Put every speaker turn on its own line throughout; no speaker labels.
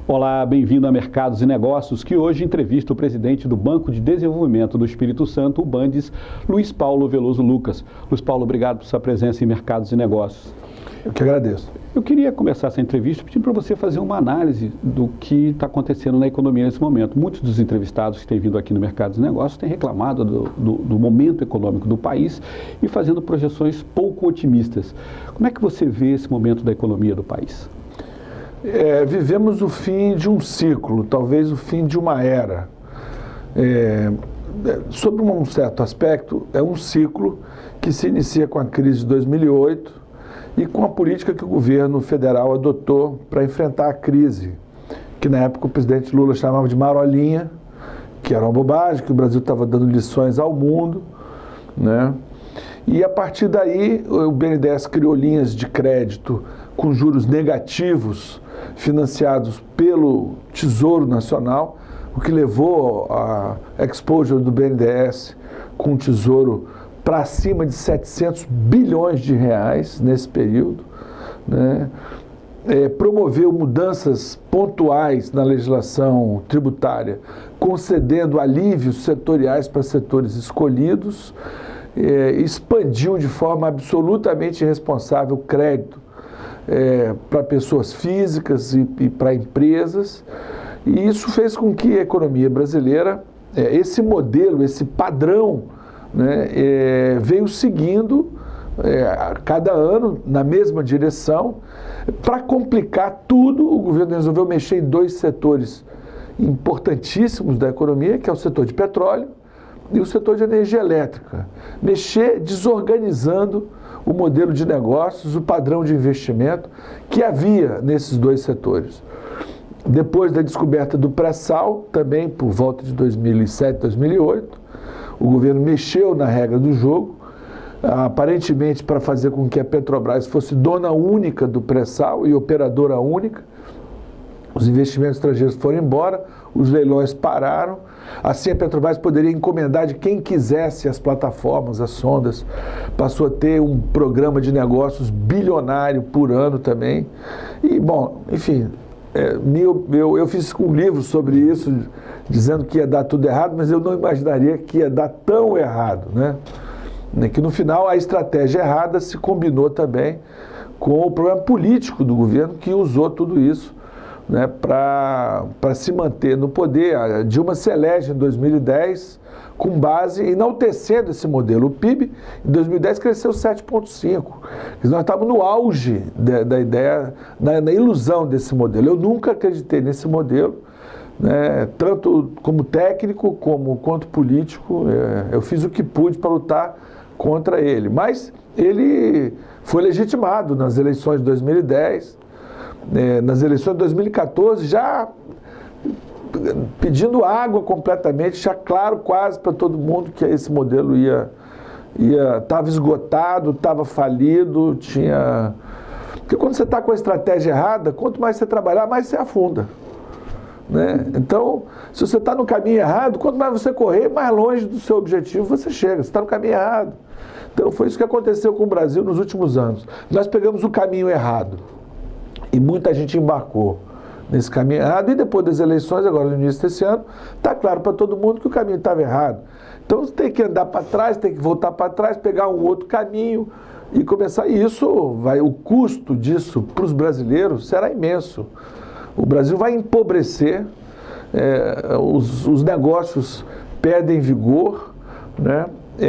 Olá, bem-vindo a Mercados e Negócios, que hoje entrevista o presidente do Banco de Desenvolvimento do Espírito Santo, o Bandes, Luiz Paulo Veloso Lucas. Luiz Paulo, obrigado por sua presença em Mercados e Negócios.
Eu que agradeço.
Eu queria começar essa entrevista pedindo para você fazer uma análise do que está acontecendo na economia nesse momento. Muitos dos entrevistados que têm vindo aqui no Mercados e Negócios têm reclamado do momento econômico do país e fazendo projeções pouco otimistas. Como é que você vê esse momento da economia do país?
Vivemos o fim de um ciclo, talvez o fim de uma era. Sob um certo aspecto, é um ciclo que se inicia com a crise de 2008 e com a política que o governo federal adotou para enfrentar a crise, que na época o presidente Lula chamava de marolinha, que era uma bobagem, que o Brasil estava dando lições ao mundo, né? E a partir daí o BNDES criou linhas de crédito com juros negativos financiados pelo Tesouro Nacional, o que levou a exposure do BNDES com o Tesouro para cima de 700 bilhões de reais nesse período, né? Promoveu mudanças pontuais na legislação tributária, concedendo alívios setoriais para setores escolhidos, expandiu de forma absolutamente irresponsável o crédito para pessoas físicas e para empresas, e isso fez com que a economia brasileira, esse modelo, esse padrão, né, veio seguindo a cada ano na mesma direção. Para complicar tudo, o governo resolveu mexer em dois setores importantíssimos da economia, que é o setor de petróleo e o setor de energia elétrica. Mexer desorganizando o modelo de negócios, o padrão de investimento que havia nesses dois setores. Depois da descoberta do pré-sal, também por volta de 2007, 2008, o governo mexeu na regra do jogo, aparentemente para fazer com que a Petrobras fosse dona única do pré-sal e operadora única. Os investimentos estrangeiros foram embora, os leilões pararam. Assim, a Petrobras poderia encomendar de quem quisesse as plataformas, as sondas. Passou a ter um programa de negócios bilionário por ano também. E, bom, enfim, eu fiz um livro sobre isso, dizendo que ia dar tudo errado, mas eu não imaginaria que ia dar tão errado, né? Que no final a estratégia errada se combinou também com o problema político do governo, que usou tudo isso, né, para se manter no poder. A Dilma se elege em 2010 com base enaltecendo esse modelo. O PIB em 2010 cresceu 7,5%. Nós estávamos no auge da ideia, na ilusão desse modelo. Eu nunca acreditei nesse modelo, né, tanto como técnico quanto político. Eu fiz o que pude para lutar contra ele. Mas ele foi legitimado nas eleições de 2010. Nas eleições de 2014, já pedindo água completamente, já claro quase para todo mundo que esse modelo estava esgotado, estava falido, tinha... Porque quando você está com a estratégia errada, quanto mais você trabalhar, mais você afunda, né? Então, se você está no caminho errado, quanto mais você correr, mais longe do seu objetivo você chega. Você está no caminho errado. Então, foi isso que aconteceu com o Brasil nos últimos anos. Nós pegamos o caminho errado. E muita gente embarcou nesse caminho errado, e depois das eleições, agora no início desse ano, está claro para todo mundo que o caminho estava errado. Então você tem que andar para trás, tem que voltar para trás, pegar um outro caminho e começar. E o custo disso para os brasileiros será imenso. O Brasil vai empobrecer, os negócios perdem vigor, né?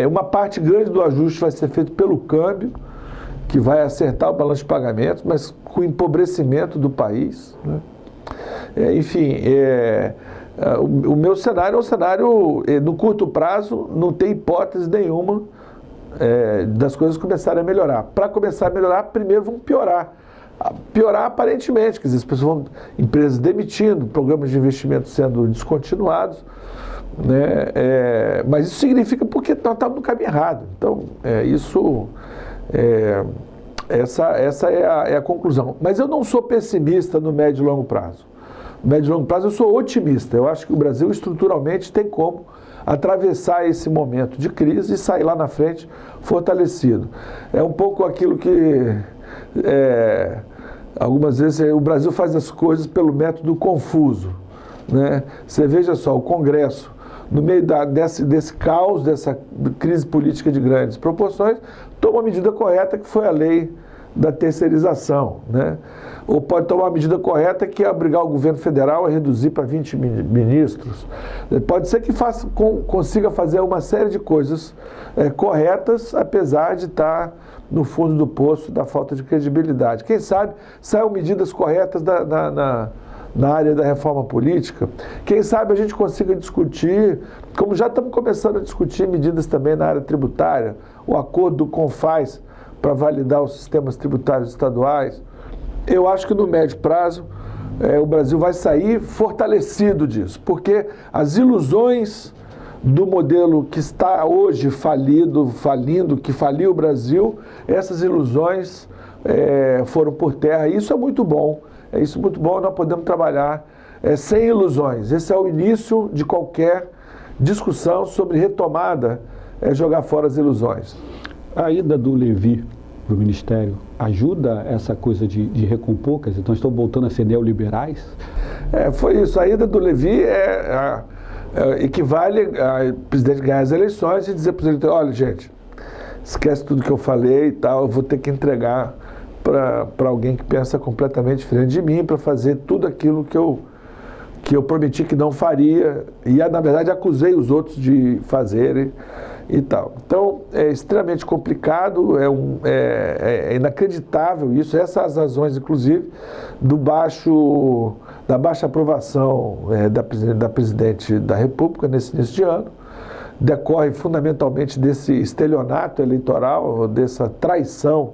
Uma parte grande do ajuste vai ser feito pelo câmbio, que vai acertar o balanço de pagamentos, mas com o empobrecimento do país, né? Enfim, o meu cenário é um cenário, no curto prazo, não tem hipótese nenhuma das coisas começarem a melhorar. Para começar a melhorar, primeiro vão piorar. Piorar aparentemente, quer dizer, as pessoas empresas demitindo, programas de investimento sendo descontinuados, né? Mas isso significa porque nós estamos no caminho errado. Então, essa é a conclusão. Mas eu não sou pessimista no médio e longo prazo. No médio e longo prazo eu sou otimista. Eu acho que o Brasil estruturalmente tem como atravessar esse momento de crise e sair lá na frente fortalecido. É um pouco aquilo que Algumas vezes o Brasil faz as coisas pelo método confuso, né? Você veja só, o Congresso, no meio desse caos, dessa crise política de grandes proporções, toma a medida correta, que foi a lei da terceirização, né? Ou pode tomar a medida correta, que é obrigar o governo federal a reduzir para 20 ministros. Pode ser que consiga fazer uma série de coisas corretas, apesar de estar no fundo do poço da falta de credibilidade. Quem sabe saiam medidas corretas na área da reforma política. Quem sabe a gente consiga discutir, como já estamos começando a discutir medidas também na área tributária, o acordo do CONFAS para validar os sistemas tributários estaduais. Eu acho que no médio prazo o Brasil vai sair fortalecido disso, porque as ilusões do modelo que está hoje falindo, que faliu o Brasil, essas ilusões foram por terra. Isso é muito bom. Isso é muito bom, nós podemos trabalhar sem ilusões. Esse é o início de qualquer discussão sobre retomada, jogar fora as ilusões.
A ida do Levi para o Ministério ajuda essa coisa de recompor? Quer dizer, então estão voltando a ser neoliberais?
Foi isso. A ida do Levi equivale a presidente ganhar as eleições e dizer para o presidente: olha, gente, esquece tudo que eu falei e tal, eu vou ter que entregar para alguém que pensa completamente diferente de mim, para fazer tudo aquilo que eu prometi que não faria, e na verdade acusei os outros de fazerem e tal. Então é extremamente complicado, é inacreditável isso, essas razões inclusive da baixa aprovação da presidente da República nesse início de ano, decorre fundamentalmente desse estelionato eleitoral, dessa traição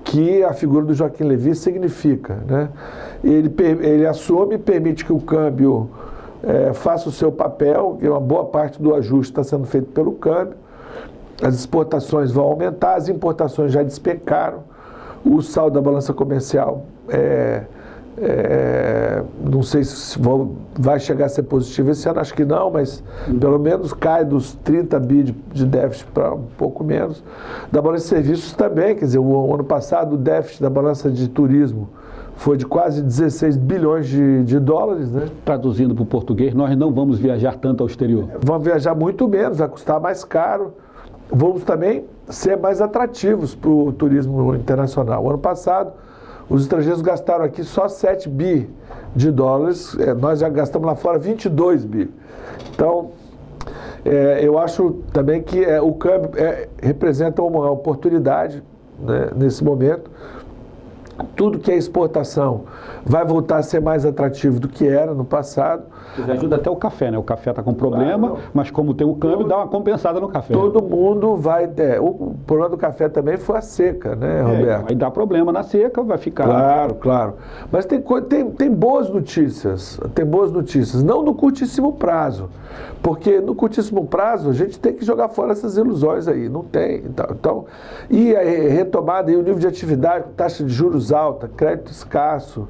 que a figura do Joaquim Levy significa, né? Ele assume e permite que o câmbio faça o seu papel, que uma boa parte do ajuste está sendo feito pelo câmbio, as exportações vão aumentar, as importações já despencaram, o saldo da balança comercial não sei se vai chegar a ser positivo esse ano, acho que não, mas pelo menos cai dos 30 bi de déficit para um pouco menos. Da balança de serviços também, quer dizer, o ano passado o déficit da balança de turismo foi de quase 16 bilhões de dólares, né?
Traduzindo para o português, nós não vamos viajar tanto ao exterior.
Vamos viajar muito menos, vai custar mais caro. Vamos também ser mais atrativos para o turismo internacional. O ano passado, os estrangeiros gastaram aqui só 7 bi de dólares, nós já gastamos lá fora 22 bi. Então, eu acho também que o câmbio representa uma oportunidade, né, nesse momento. Tudo que é exportação vai voltar a ser mais atrativo do que era no passado.
Ajuda até o café, né? O café está com problema, claro, mas como tem o câmbio, dá uma compensada no café.
Todo mundo vai... o problema do café também foi a seca, né, Roberto?
Aí dá problema na seca, vai ficar...
Claro, claro. Mas tem boas notícias, não no curtíssimo prazo, porque no curtíssimo prazo a gente tem que jogar fora essas ilusões aí, não tem. Então, e a retomada e o nível de atividade, taxa de juros alta, crédito escasso,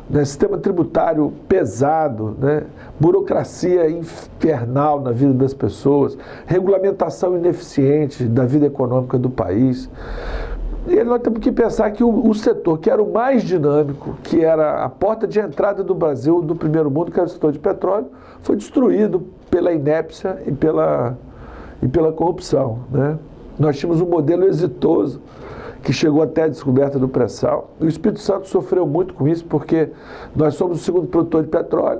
né, sistema tributário pesado, né, burocracia infernal na vida das pessoas, regulamentação ineficiente da vida econômica do país. E nós temos que pensar que o setor que era o mais dinâmico, que era a porta de entrada do Brasil, do primeiro mundo, que era o setor de petróleo, foi destruído pela inépcia e pela corrupção, né? Nós tínhamos um modelo exitoso que chegou até a descoberta do pré-sal. O Espírito Santo sofreu muito com isso, porque nós somos o segundo produtor de petróleo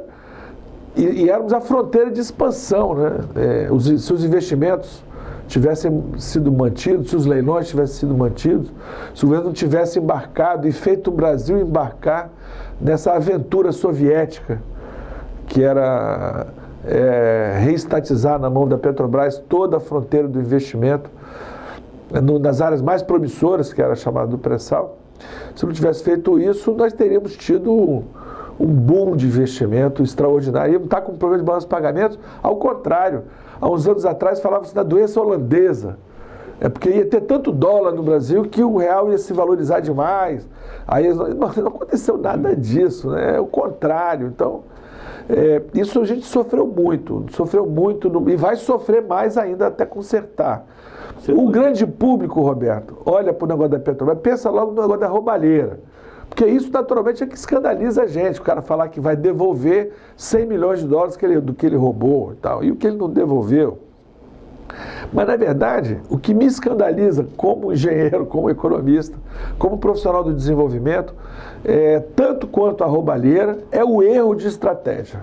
e éramos a fronteira de expansão, né? Se os investimentos tivessem sido mantidos, se os leilões tivessem sido mantidos, se o governo não tivesse embarcado e feito o Brasil embarcar nessa aventura soviética, que era reestatizar na mão da Petrobras toda a fronteira do investimento, nas áreas mais promissoras, que era chamado do pré-sal. Se não tivesse feito isso, nós teríamos tido um boom de investimento extraordinário. Íamos estar com problema de balanço de pagamentos. Ao contrário, há uns anos atrás falava-se da doença holandesa. Porque ia ter tanto dólar no Brasil que o real ia se valorizar demais. Aí não aconteceu nada disso, né? É o contrário. Então, isso a gente sofreu muito e vai sofrer mais ainda até consertar. O grande público, Roberto, olha para o negócio da Petrobras, pensa logo no negócio da roubalheira. Porque isso, naturalmente, é que escandaliza a gente. O cara falar que vai devolver 100 milhões de dólares do que ele roubou e tal, e o que ele não devolveu. Mas, na verdade, o que me escandaliza como engenheiro, como economista, como profissional do desenvolvimento, tanto quanto a roubalheira, é o erro de estratégia.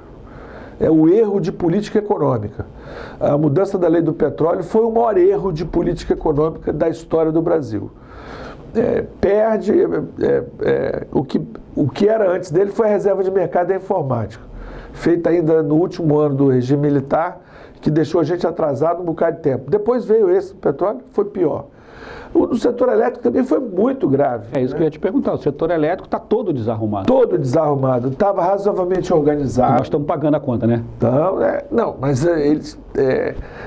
É o erro de política econômica. A mudança da lei do petróleo foi o maior erro de política econômica da história do Brasil. Perde o que era antes dele foi a reserva de mercado da informática, feita ainda no último ano do regime militar, que deixou a gente atrasado um bocado de tempo. Depois veio esse petróleo, que foi pior. O setor elétrico também foi muito grave.
É isso que eu ia te perguntar. O setor elétrico está todo desarrumado.
Todo desarrumado. Estava razoavelmente organizado.
Nós estamos pagando a conta, né?
Então, não, mas eles...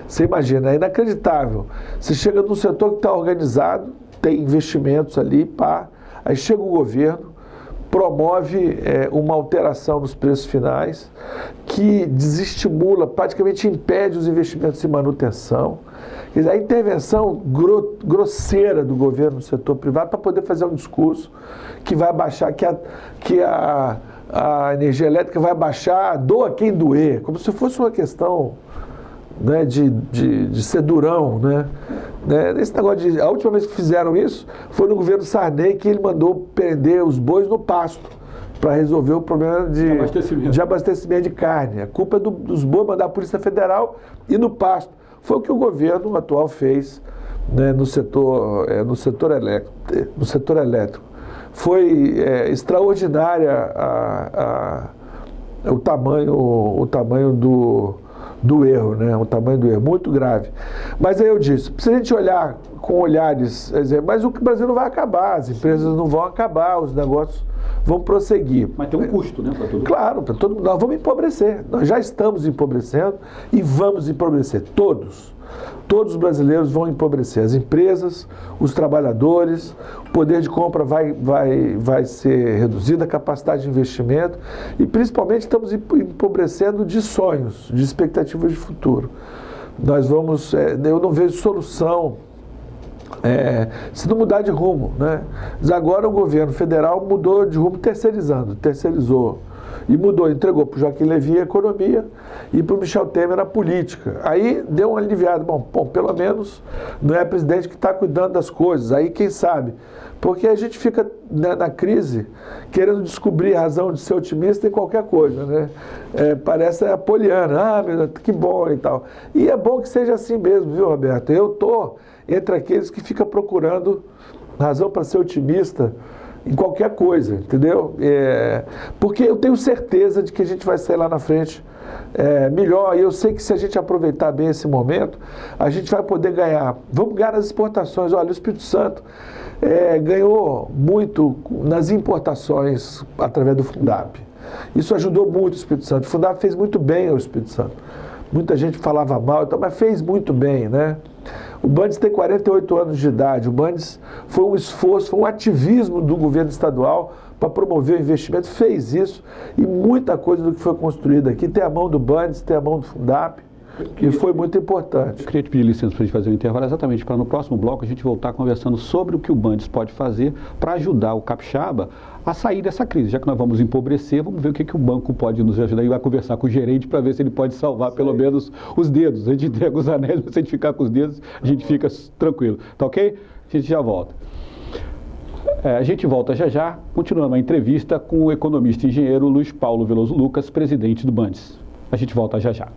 você imagina, é inacreditável. Você chega num setor que está organizado, tem investimentos ali, aí chega o governo, promove uma alteração nos preços finais que desestimula, praticamente impede os investimentos em manutenção. Quer dizer, a intervenção grosseira do governo no setor privado para poder fazer um discurso que vai baixar, que a energia elétrica vai baixar, doa quem doer, como se fosse uma questão, né, de ser durão, né? Esse negócio a última vez que fizeram isso foi no governo Sarney, que ele mandou prender os bois no pasto para resolver o problema de abastecimento de carne. A culpa é dos bois, mandar a Polícia Federal ir no pasto. Foi o que o governo atual fez, né, no setor elétrico. Foi extraordinária o tamanho do erro, né? O tamanho do erro, muito grave. Mas aí eu disse, se a gente olhar com olhares, mas o Brasil não vai acabar, as empresas não vão acabar, os negócios vão prosseguir.
Mas tem um custo, né, para tudo?
Claro, para todo mundo. Nós vamos empobrecer, nós já estamos empobrecendo e vamos empobrecer, todos. Todos os brasileiros vão empobrecer, as empresas, os trabalhadores, o poder de compra vai ser reduzido, a capacidade de investimento e principalmente estamos empobrecendo de sonhos, de expectativas de futuro. Nós vamos, eu não vejo solução se não mudar de rumo, né? Mas agora o governo federal mudou de rumo terceirizou. E mudou, entregou para o Joaquim Levy a economia e para o Michel Temer a política. Aí deu uma aliviada. Bom, pelo menos não é a presidente que está cuidando das coisas. Aí quem sabe? Porque a gente fica, né, na crise querendo descobrir razão de ser otimista em qualquer coisa, né? Parece apoliana. Meu Deus, que bom e tal. E é bom que seja assim mesmo, viu, Roberto? Eu estou entre aqueles que ficam procurando razão para ser otimista em qualquer coisa, entendeu? Porque eu tenho certeza de que a gente vai sair lá na frente melhor, e eu sei que se a gente aproveitar bem esse momento, a gente vai poder ganhar. Vamos ganhar nas exportações. Olha, o Espírito Santo ganhou muito nas importações através do Fundap. Isso ajudou muito o Espírito Santo. O Fundap fez muito bem ao Espírito Santo. Muita gente falava mal, mas fez muito bem, né? O Bandes tem 48 anos de idade. O Bandes foi um esforço, foi um ativismo do governo estadual para promover o investimento. Fez isso e muita coisa do que foi construído aqui tem a mão do Bandes, tem a mão do Fundap, que foi muito importante.
Eu queria te pedir licença para a gente fazer um intervalo exatamente para no próximo bloco a gente voltar conversando sobre o que o Bandes pode fazer para ajudar o capixaba a sair dessa crise. Já que nós vamos empobrecer, vamos ver o que o banco pode nos ajudar e vai conversar com o gerente para ver se ele pode salvar pelo menos os dedos. A gente entrega os anéis, se a gente ficar com os dedos, a gente fica tranquilo. Tá ok? A gente já volta. A gente volta já, continuando a entrevista com o economista e engenheiro Luiz Paulo Veloso Lucas, presidente do Bandes. A gente volta já.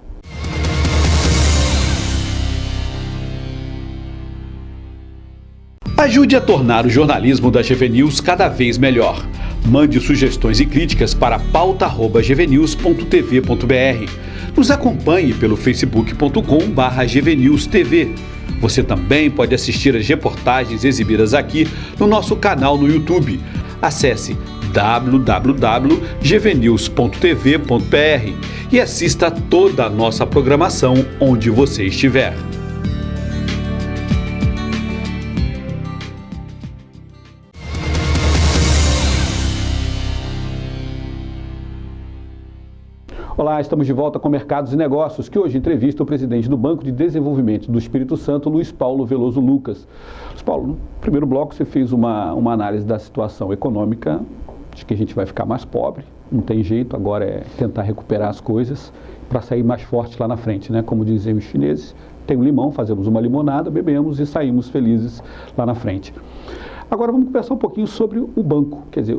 Ajude a tornar o jornalismo da GV News cada vez melhor. Mande sugestões e críticas para pauta@gvnews.tv.br. Nos acompanhe pelo facebook.com/gvnewstv. Você também pode assistir as reportagens exibidas aqui no nosso canal no YouTube. Acesse www.gvnews.tv.br e assista toda a nossa programação onde você estiver.
Olá, estamos de volta com Mercados e Negócios, que hoje entrevista o presidente do Banco de Desenvolvimento do Espírito Santo, Luiz Paulo Veloso Lucas. Luiz Paulo, no primeiro bloco você fez uma análise da situação econômica de que a gente vai ficar mais pobre, não tem jeito, agora é tentar recuperar as coisas para sair mais forte lá na frente, né? Como dizem os chineses, tem um limão, fazemos uma limonada, bebemos e saímos felizes lá na frente. Agora vamos conversar um pouquinho sobre o banco, quer dizer,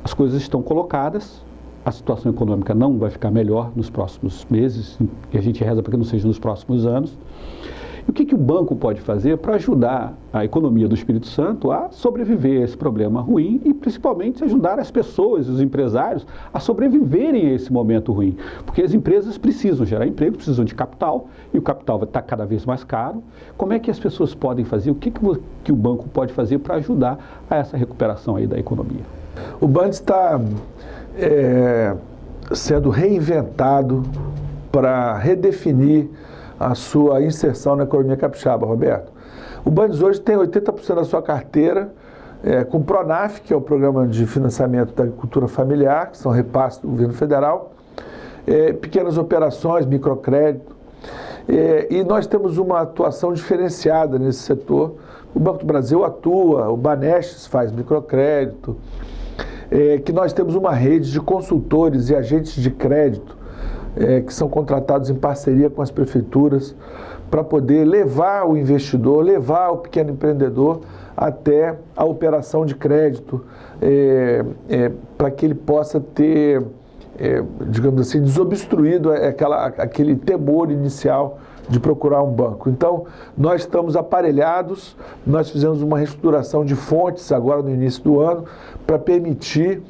as coisas estão colocadas, a situação econômica não vai ficar melhor nos próximos meses, e a gente reza para que não seja nos próximos anos. E o que o banco pode fazer para ajudar a economia do Espírito Santo a sobreviver a esse problema ruim e principalmente ajudar as pessoas, os empresários, a sobreviverem a esse momento ruim? Porque as empresas precisam gerar emprego, precisam de capital e o capital vai estar cada vez mais caro. Como é que as pessoas podem fazer? O que o banco pode fazer para ajudar a essa recuperação aí da economia?
O banco está sendo reinventado para redefinir a sua inserção na economia capixaba, Roberto. O Bandes hoje tem 80% da sua carteira com o PRONAF, que é o Programa de Financiamento da Agricultura Familiar, que são repasses do governo federal, pequenas operações, microcrédito, e nós temos uma atuação diferenciada nesse setor. O Banco do Brasil atua, o Banestes faz microcrédito, que nós temos uma rede de consultores e agentes de crédito que são contratados em parceria com as prefeituras para poder levar o investidor, levar o pequeno empreendedor até a operação de crédito, para que ele possa ter, digamos assim, desobstruído aquele temor inicial de procurar um banco. Então, nós estamos aparelhados, nós fizemos uma reestruturação de fontes agora no início do ano para permitir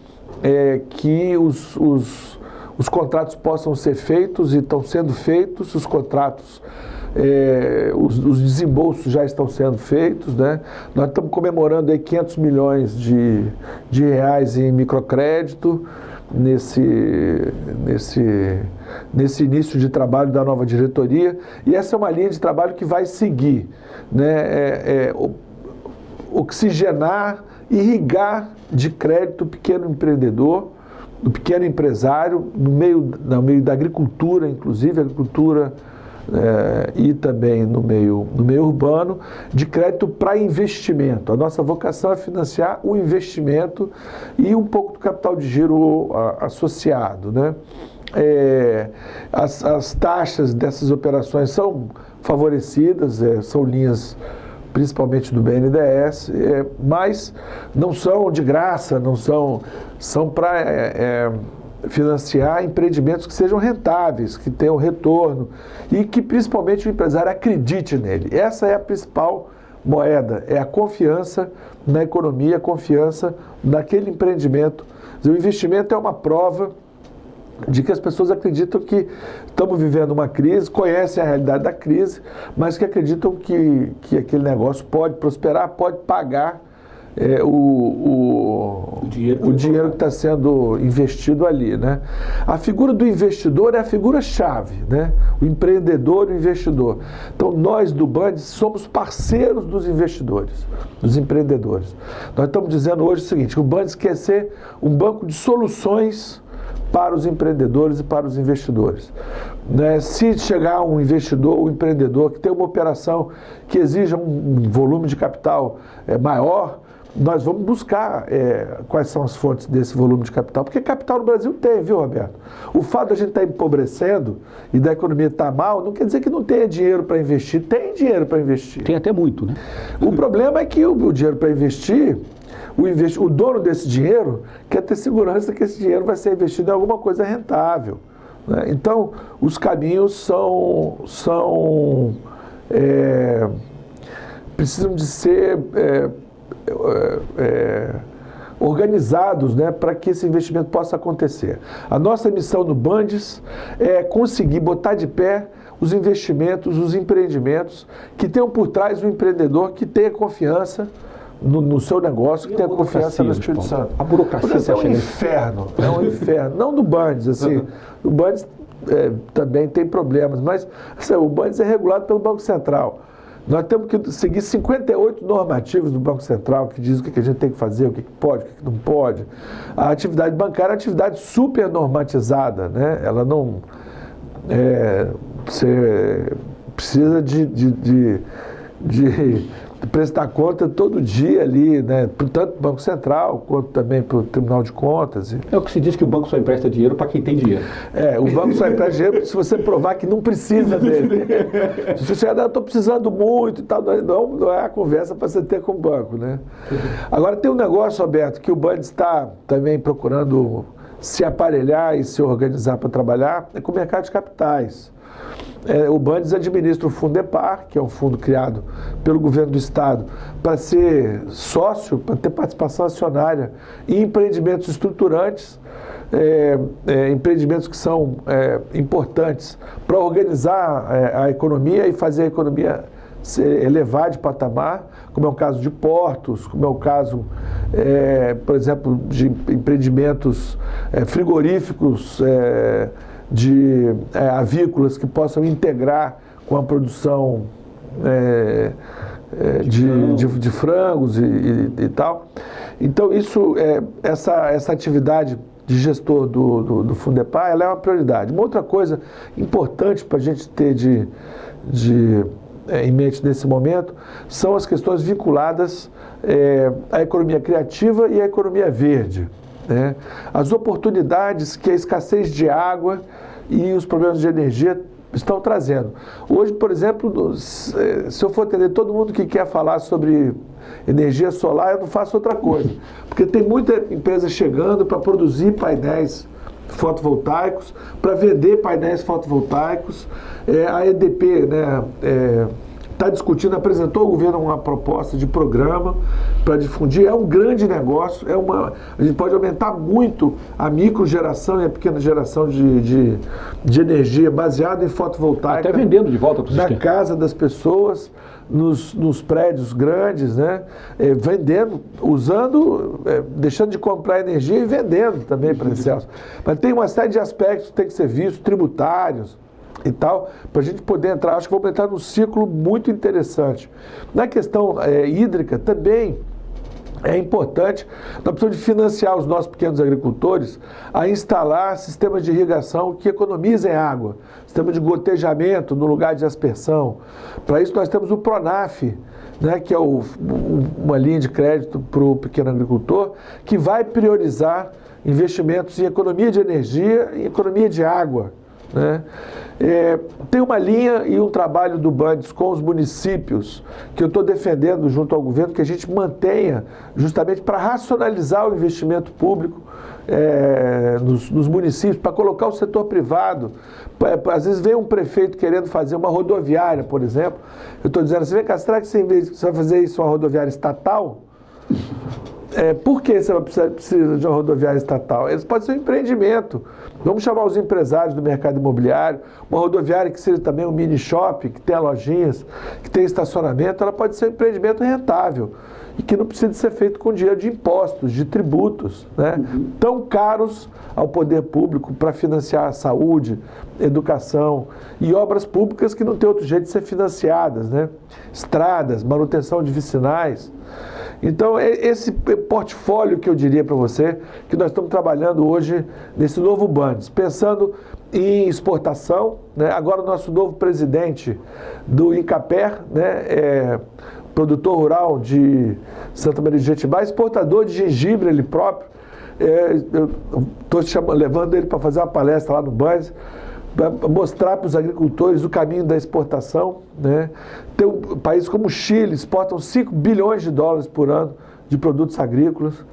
que os contratos possam ser feitos e estão sendo feitos, os contratos, os desembolsos já estão sendo feitos, né? Nós estamos comemorando aí 500 milhões de reais em microcrédito nesse início de trabalho da nova diretoria, e essa é uma linha de trabalho que vai seguir, né? Oxigenar, irrigar de crédito o pequeno empreendedor, do pequeno empresário, no meio da agricultura, inclusive, agricultura e também no meio urbano, de crédito para investimento. A nossa vocação é financiar o investimento e um pouco do capital de giro associado, né? As taxas dessas operações são favorecidas, são linhas principalmente do BNDES, mas não são de graça, são para financiar empreendimentos que sejam rentáveis, que tenham retorno e que principalmente o empresário acredite nele. Essa é a principal moeda, é a confiança na economia, a confiança naquele empreendimento. O investimento é uma prova de que as pessoas acreditam que estamos vivendo uma crise, conhecem a realidade da crise, mas que acreditam que aquele negócio pode prosperar, pode pagar o dinheiro que está sendo investido ali, né? A figura do investidor é a figura-chave, né? O empreendedor e o investidor. Então, nós do Bandes somos parceiros dos investidores, dos empreendedores. Nós estamos dizendo hoje o seguinte, que o Bandes quer ser um banco de soluções para os empreendedores e para os investidores. Né? Se chegar um investidor ou um empreendedor que tem uma operação que exija um volume de capital maior, nós vamos buscar quais são as fontes desse volume de capital, porque capital no Brasil tem, viu, Roberto? O fato de a gente estar empobrecendo e da economia estar mal, não quer dizer que não tenha dinheiro para investir, tem dinheiro para investir.
Tem até muito, né?
O problema é que o dinheiro para investir, o dono desse dinheiro quer ter segurança que esse dinheiro vai ser investido em alguma coisa rentável, né? Então, os caminhos precisam de ser organizados, né, para que esse investimento possa acontecer. A nossa missão no Bandes é conseguir botar de pé os investimentos, os empreendimentos que tenham por trás um empreendedor que tenha confiança no seu negócio, que tenha confiança no Espírito Santo.
A burocracia
é um inferno, não do Bandes, assim, o Bandes também tem problemas, mas assim, o Bandes é regulado pelo Banco Central. Nós temos que seguir 58 normativos do Banco Central que dizem o que a gente tem que fazer, o que pode, o que não pode. A atividade bancária é uma atividade super normatizada, né? Ela não... Você precisa de prestar conta todo dia ali, né? Tanto para o Banco Central, quanto também para o Tribunal de Contas.
É o que se diz que o banco só empresta dinheiro para quem tem dinheiro.
O banco só empresta dinheiro se você provar que não precisa dele. Se você chegar, eu estou precisando muito e tal, não é a conversa para você ter com o banco, né? Agora tem um negócio, Roberto, que o Bundes está também procurando se aparelhar e se organizar para trabalhar, é com o mercado de capitais. O Bundes administra o Fundepar, que é um fundo criado pelo governo do estado para ser sócio, para ter participação acionária em empreendimentos estruturantes, empreendimentos que são importantes para organizar a economia e fazer a economia se elevar de patamar, como é o caso de portos, como é o caso, por exemplo, de empreendimentos frigoríficos, de avícolas que possam integrar com a produção de frangos e tal. Então, essa atividade de gestor do Fundepar, ela é uma prioridade. Uma outra coisa importante para a gente ter em mente nesse momento são as questões vinculadas à economia criativa e à economia verde. Né? As oportunidades que a escassez de água e os problemas de energia estão trazendo. Hoje, por exemplo, se eu for atender todo mundo que quer falar sobre energia solar, eu não faço outra coisa. Porque tem muita empresa chegando para produzir painéis fotovoltaicos, para vender painéis fotovoltaicos. A EDP, né, está discutindo, apresentou ao governo uma proposta de programa para difundir. É um grande negócio, a gente pode aumentar muito a microgeração e a pequena geração de energia baseada em fotovoltaica.
Até vendendo de volta para o sistema.
Na casa das pessoas, nos prédios grandes, né? Vendendo, usando, deixando de comprar energia e vendendo também para esse. Mas tem uma série de aspectos que tem que ser vistos, tributários e tal, para a gente poder entrar. Acho que vamos entrar num ciclo muito interessante. Na questão hídrica também é importante, nós precisamos de financiar os nossos pequenos agricultores a instalar sistemas de irrigação que economizem água, sistema de gotejamento no lugar de aspersão. Para isso nós temos o Pronaf, né, que é uma linha de crédito para o pequeno agricultor, que vai priorizar investimentos em economia de energia e economia de água. Né? Tem uma linha e um trabalho do Bundes com os municípios que eu estou defendendo junto ao governo, que a gente mantenha justamente para racionalizar o investimento público nos municípios, para colocar o setor privado. Às vezes vem um prefeito querendo fazer uma rodoviária, por exemplo. Eu estou dizendo assim, vem cá, será que você vai fazer isso uma rodoviária estatal? Por que você precisa de uma rodoviária estatal? Isso pode ser um empreendimento. Vamos chamar os empresários do mercado imobiliário. Uma rodoviária que seja também um mini shopping, que tenha lojinhas, que tenha estacionamento, ela pode ser um empreendimento rentável e que não precisa ser feito com dinheiro de impostos, de tributos, né? Tão caros ao poder público para financiar a saúde, educação e obras públicas que não tem outro jeito de ser financiadas, né? Estradas, manutenção de vicinais. Então, esse portfólio que eu diria para você, que nós estamos trabalhando hoje nesse novo Bundes, pensando em exportação, né? Agora o nosso novo presidente do Incaper, né, produtor rural de Santa Maria de Jetibá, exportador de gengibre ele próprio. Eu estou levando ele para fazer uma palestra lá no Bundes, para mostrar para os agricultores o caminho da exportação, né? Tem países como o Chile exportam 5 bilhões de dólares por ano de produtos agrícolas.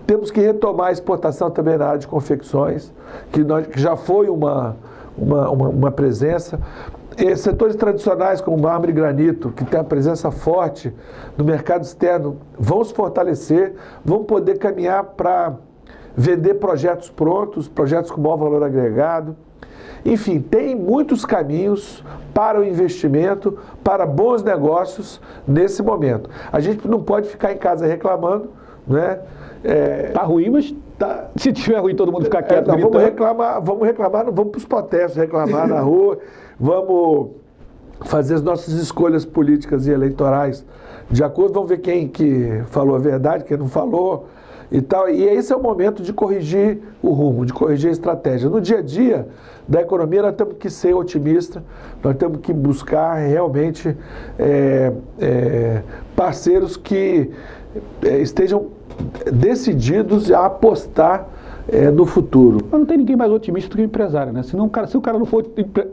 Temos que retomar a exportação também na área de confecções, que já foi uma presença. Setores tradicionais como mármore e granito, que tem a presença forte no mercado externo, vão se fortalecer, vão poder caminhar para vender projetos prontos, projetos com maior valor agregado. Enfim, tem muitos caminhos para o investimento, para bons negócios nesse momento. A gente não pode ficar em casa reclamando, né?
Tá ruim, mas se tiver ruim todo mundo ficar quieto.
Não, vamos reclamar, não vamos para os protestos, reclamar na rua, vamos fazer as nossas escolhas políticas e eleitorais de acordo, vamos ver quem que falou a verdade, quem não falou, e tal. E esse é o momento de corrigir o rumo, de corrigir a estratégia. No dia a dia da economia, nós temos que ser otimistas, nós temos que buscar realmente parceiros que estejam decididos a apostar no futuro.
Mas não tem ninguém mais otimista do que o empresário, né? Senão, se o cara não for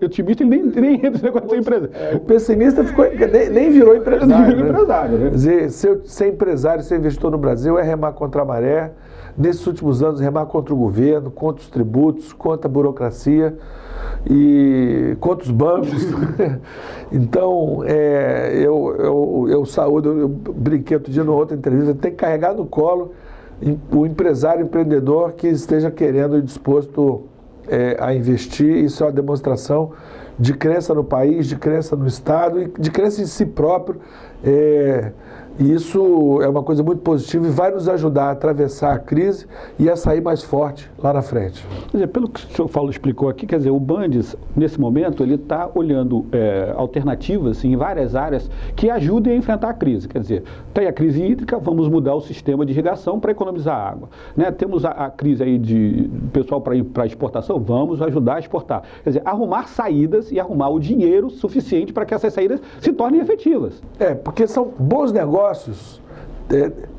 otimista, ele nem entra nesse negócio de ser empresário.
O pessimista nem virou empresário.
Virou empresário, né?
Quer dizer, ser empresário, ser investidor no Brasil é remar contra a maré. Nesses últimos anos, remar contra o governo, contra os tributos, contra a burocracia e contra os bancos. Então, eu saúdo, eu brinquei outro dia numa outra entrevista, tem que carregar no colo o empresário, empreendedor que esteja querendo e disposto a investir. Isso é uma demonstração de crença no país, de crença no Estado e de crença em si próprio. E isso é uma coisa muito positiva e vai nos ajudar a atravessar a crise e a sair mais forte lá na frente.
Quer dizer, pelo que o senhor explicou aqui, quer dizer, o Bandes, nesse momento, ele está olhando alternativas em várias áreas que ajudem a enfrentar a crise. Quer dizer, tem a crise hídrica, vamos mudar o sistema de irrigação para economizar água. Né? Temos a crise aí de pessoal para exportação, vamos ajudar a exportar. Quer dizer, arrumar saídas e arrumar o dinheiro suficiente para que essas saídas se tornem efetivas.
Porque são bons negócios.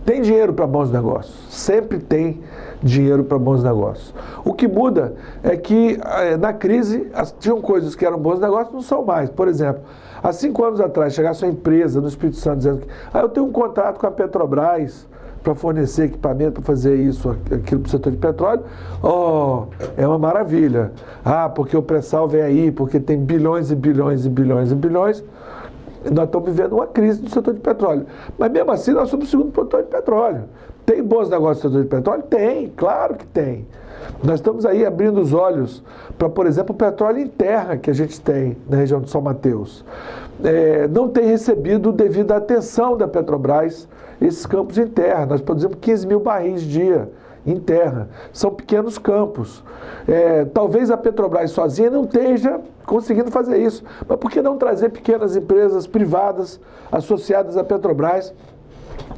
Tem dinheiro para bons negócios, sempre tem dinheiro para bons negócios. O que muda é que na crise tinham coisas que eram bons negócios, não são mais. Por exemplo, há 5 anos atrás chegasse uma empresa no Espírito Santo dizendo que eu tenho um contrato com a Petrobras para fornecer equipamento, para fazer isso, aquilo para o setor de petróleo, é uma maravilha. Porque o pré-sal vem aí, porque tem bilhões e bilhões e bilhões e bilhões. Nós estamos vivendo uma crise no setor de petróleo. Mas mesmo assim, nós somos o segundo produtor de petróleo. Tem bons negócios no setor de petróleo? Tem, claro que tem. Nós estamos aí abrindo os olhos para, por exemplo, o petróleo em terra que a gente tem na região de São Mateus. Não tem recebido devido à atenção da Petrobras esses campos em terra. Nós produzimos 15 mil barris dia em terra. São pequenos campos. Talvez a Petrobras sozinha não esteja conseguindo fazer isso. Mas por que não trazer pequenas empresas privadas associadas à Petrobras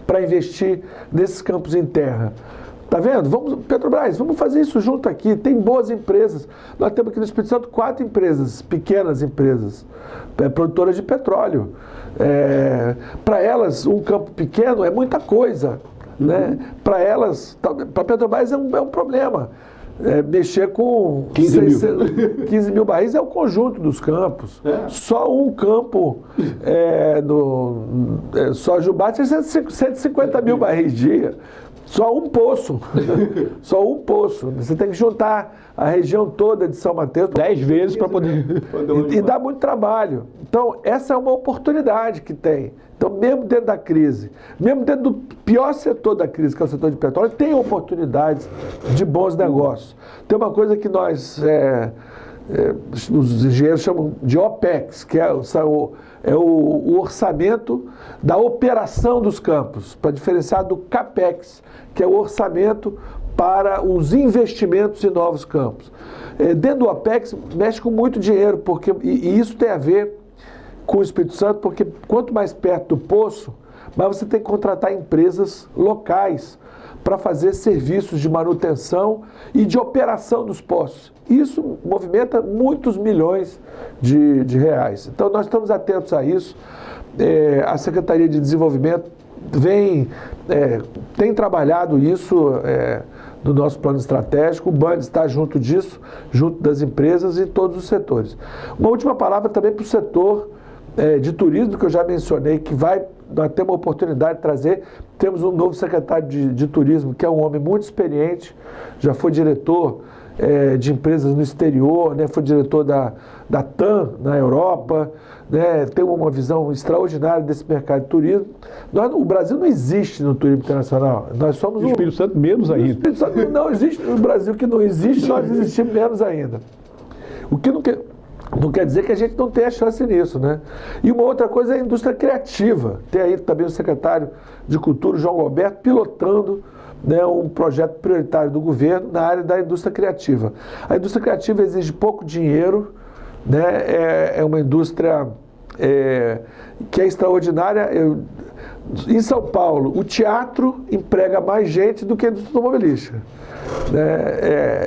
para investir nesses campos em terra? Tá vendo? Petrobras, vamos fazer isso junto aqui. Tem boas empresas. Nós temos aqui no Espírito Santo 4 empresas, pequenas empresas, produtoras de petróleo. Para elas, um campo pequeno é muita coisa. Né? Para elas, para a Petrobras é um problema. Mexer com 15 mil barris é o conjunto dos campos. Só um campo só Jubarte é 150 mil barris dia. Só um poço. Só um poço. Você tem que juntar a região toda de São Mateus
10 vezes para poder...
E dá muito trabalho. Então, essa é uma oportunidade que tem. Então, mesmo dentro da crise, mesmo dentro do pior setor da crise, que é o setor de petróleo, tem oportunidades de bons negócios. Tem uma coisa que nós, os engenheiros chamam de OPEX, que é o orçamento da operação dos campos, para diferenciar do CAPEX, que é o orçamento para os investimentos em novos campos. Dentro do OPEX, mexe com muito dinheiro, e isso tem a ver com o Espírito Santo, porque quanto mais perto do poço, mais você tem que contratar empresas locais para fazer serviços de manutenção e de operação dos poços. Isso movimenta muitos milhões de reais. Então, nós estamos atentos a isso. A Secretaria de Desenvolvimento tem trabalhado isso no nosso plano estratégico. O Bandes está junto disso, junto das empresas e todos os setores. Uma última palavra também para o setor de turismo, que eu já mencionei, que nós temos a oportunidade de trazer. Temos um novo secretário de turismo, que é um homem muito experiente, já foi diretor de empresas no exterior, né? Foi diretor da TAM na Europa, né? Tem uma visão extraordinária desse mercado de turismo. O Brasil não existe no turismo internacional. Nós somos
o Espírito Santo menos ainda. O Espírito
Santo não existe. No Brasil que não existe, nós existimos menos ainda. O que não quer dizer que a gente não tenha chance nisso, né? E uma outra coisa é a indústria criativa. Tem aí também o secretário de Cultura, João Roberto, pilotando, né, um projeto prioritário do governo na área da indústria criativa. A indústria criativa exige pouco dinheiro, né? É uma indústria que é extraordinária. Em São Paulo, o teatro emprega mais gente do que a indústria automobilística.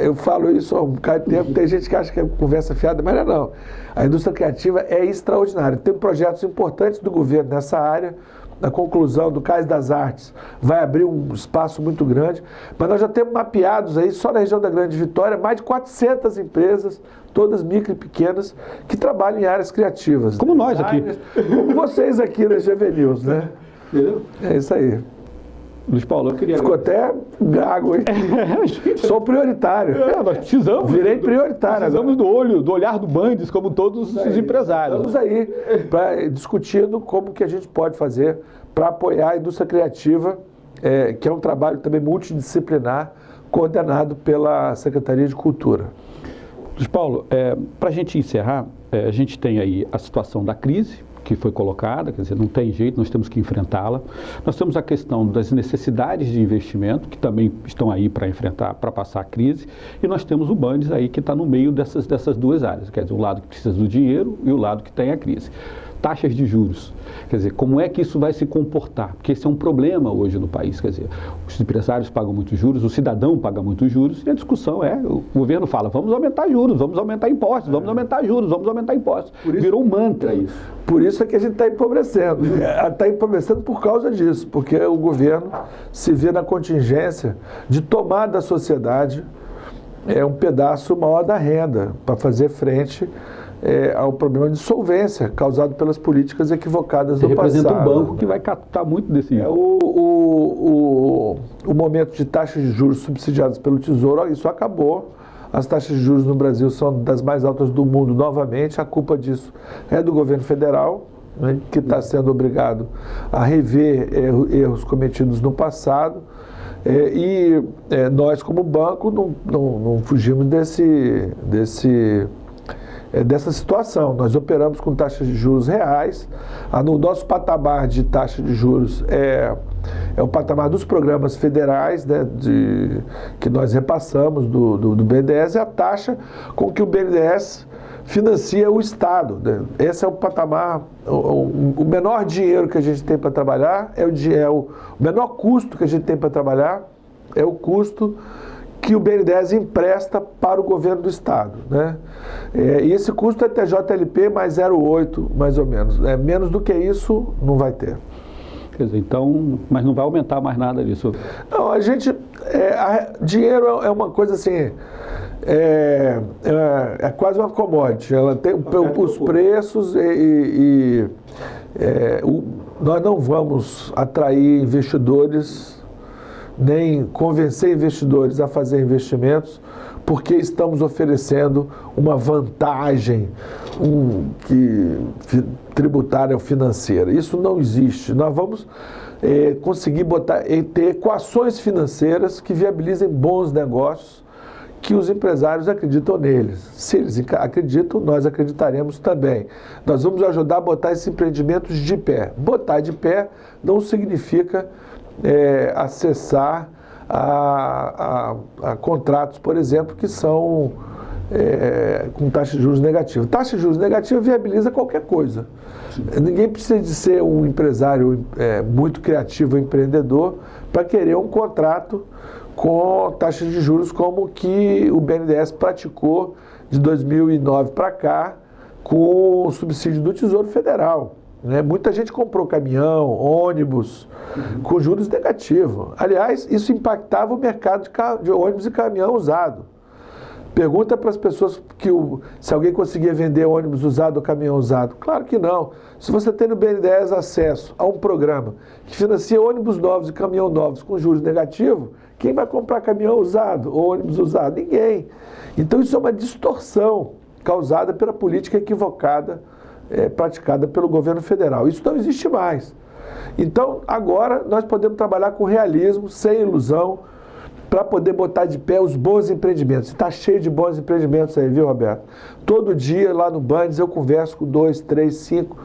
Eu falo isso há um bocado de tempo, tem gente que acha que é conversa fiada, mas não. A indústria criativa é extraordinária. Tem projetos importantes do governo nessa área. Na conclusão do Cais das Artes vai abrir um espaço muito grande, mas nós já temos mapeados aí, só na região da Grande Vitória, mais de 400 empresas, todas micro e pequenas, que trabalham em áreas criativas.
Como nós aqui.
Como vocês aqui na GV News, né?
Entendeu?
É isso aí.
Luiz Paulo, eu queria...
Ficou até gago, hein? Sou prioritário.
Nós precisamos.
Virei prioritário.
Precisamos do olhar do Bandes, como todos os empresários.
Estamos aí discutindo como que a gente pode fazer para apoiar a indústria criativa, que é um trabalho também multidisciplinar, coordenado pela Secretaria de Cultura.
Luiz Paulo, para a gente encerrar, a gente tem aí a situação da crise, que foi colocada, quer dizer, não tem jeito, nós temos que enfrentá-la. Nós temos a questão das necessidades de investimento, que também estão aí para enfrentar, para passar a crise, e nós temos o Bandes aí que está no meio dessas duas áreas, quer dizer, o lado que precisa do dinheiro e o lado que tem a crise. Taxas de juros, quer dizer, como é que isso vai se comportar? Porque esse é um problema hoje no país, quer dizer, os empresários pagam muitos juros, o cidadão paga muitos juros, e a discussão o governo fala, vamos aumentar juros, vamos aumentar impostos, vamos aumentar juros, vamos aumentar impostos. Virou um mantra isso.
Por isso é que a gente está empobrecendo. Está empobrecendo por causa disso, porque o governo se vê na contingência de tomar da sociedade um pedaço maior da renda para fazer frente ao problema de solvência causado pelas políticas equivocadas do passado.
Representa um banco que vai captar muito desse...
O momento de taxas de juros subsidiadas pelo Tesouro, isso acabou. As taxas de juros no Brasil são das mais altas do mundo novamente. A culpa disso é do governo federal, né, que está sendo obrigado a rever erros cometidos no passado. Nós, como banco, não fugimos dessa situação. Nós operamos com taxas de juros reais. No nosso patamar de taxa de juros é o patamar dos programas federais, né, que nós repassamos do BNDES, é a taxa com que o BNDES financia o Estado, né? Esse é o patamar, o menor dinheiro que a gente tem para trabalhar, o menor custo que a gente tem para trabalhar é o custo que o BNDES empresta para o governo do Estado, né? E esse custo é TJLP mais 0,8, mais ou menos. Menos do que isso, não vai ter.
Quer dizer, então, mas não vai aumentar mais nada disso?
Não, dinheiro é uma coisa assim, é quase uma commodity. Ela tem os preços nós não vamos atrair investidores, nem convencer investidores a fazer investimentos, porque estamos oferecendo uma vantagem tributária ou financeira. Isso não existe. Nós vamos conseguir ter equações financeiras que viabilizem bons negócios, que os empresários acreditam neles. Se eles acreditam, nós acreditaremos também. Nós vamos ajudar a botar esses empreendimentos de pé. Botar de pé não significa acessar a contratos, por exemplo, que são com taxa de juros negativa. Taxa de juros negativa viabiliza qualquer coisa. Sim. Ninguém precisa de ser um empresário muito criativo, empreendedor, para querer um contrato com taxa de juros como que o BNDES praticou de 2009 para cá com o subsídio do Tesouro Federal. Muita gente comprou caminhão, ônibus, com juros negativos. Aliás, isso impactava o mercado de ônibus e caminhão usado. Pergunta para as pessoas se alguém conseguia vender ônibus usado ou caminhão usado. Claro que não. Se você tem no BNDES acesso a um programa que financia ônibus novos e caminhão novos com juros negativos, quem vai comprar caminhão usado ou ônibus usado? Ninguém. Então isso é uma distorção causada pela política equivocada praticada pelo governo federal. Isso não existe mais. Então, agora, nós podemos trabalhar com realismo, sem ilusão, para poder botar de pé os bons empreendimentos. Está cheio de bons empreendimentos aí, viu, Roberto? Todo dia, lá no Bandes, eu converso com 2, 3, 5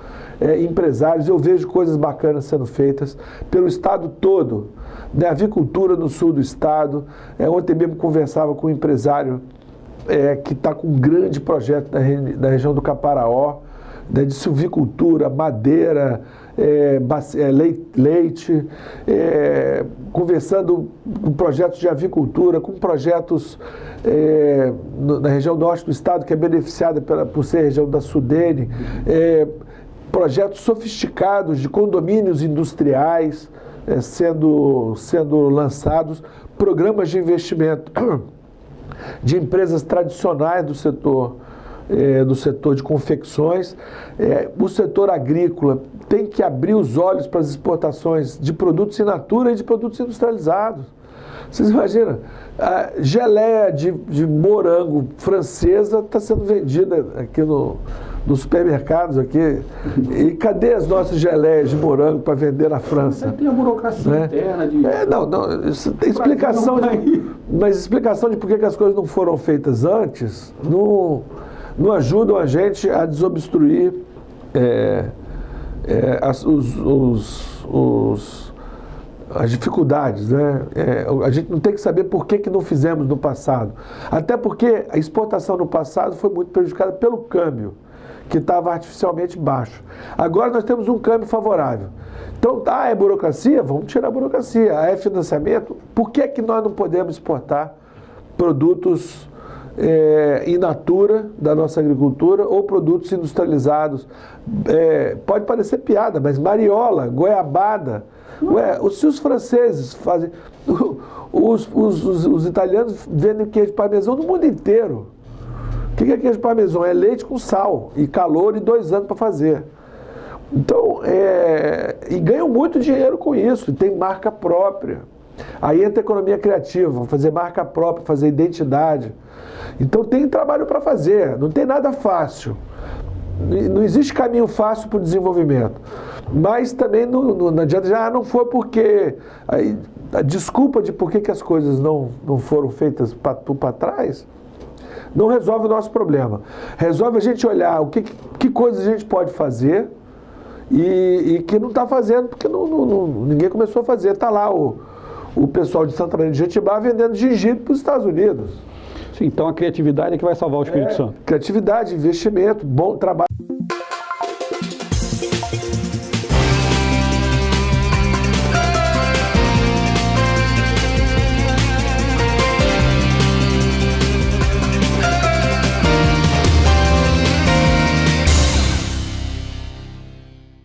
empresários, eu vejo coisas bacanas sendo feitas pelo estado todo. A avicultura no sul do estado. Ontem mesmo conversava com um empresário que está com um grande projeto na região do Caparaó, né, de silvicultura, madeira, leite, conversando com projetos de avicultura, com projetos na região norte do estado, que é beneficiada por ser região da Sudene, projetos sofisticados de condomínios industriais sendo lançados, programas de investimento de empresas tradicionais do setor de confecções. O setor agrícola tem que abrir os olhos para as exportações de produtos in natura e de produtos industrializados. Vocês imaginam? A geleia de morango francesa está sendo vendida aqui nos supermercados aqui. E cadê as nossas geleias de morango para vender na França?
Tem a burocracia interna de...
Não, isso tem explicação mas explicação de por que as coisas não foram feitas antes não ajudam a gente a desobstruir as dificuldades, né? A gente não tem que saber por que não fizemos no passado. Até porque a exportação no passado foi muito prejudicada pelo câmbio, que estava artificialmente baixo. Agora nós temos um câmbio favorável. Então, é burocracia? Vamos tirar a burocracia. É financiamento? Por que nós não podemos exportar produtos in natura da nossa agricultura ou produtos industrializados? Pode parecer piada, mas mariola, goiabada. Se os franceses fazem... Os italianos vendem queijo parmesão no mundo inteiro. O que é queijo parmesão? É leite com sal e calor e 2 anos para fazer. Então, e ganham muito dinheiro com isso, tem marca própria. Aí entra a economia criativa, fazer marca própria, fazer identidade. Então tem trabalho para fazer, não tem nada fácil. Não existe caminho fácil para o desenvolvimento. Mas também não adianta dizer, não foi porque... a desculpa de por que as coisas não foram feitas para trás não resolve o nosso problema. Resolve a gente olhar que coisas a gente pode fazer e que não está fazendo, porque ninguém começou a fazer. Está lá o pessoal de Santa Maria de Jetibá vendendo gengibre para os Estados Unidos.
Sim, então a criatividade é que vai salvar o Espírito Santo.
Criatividade, investimento, bom trabalho.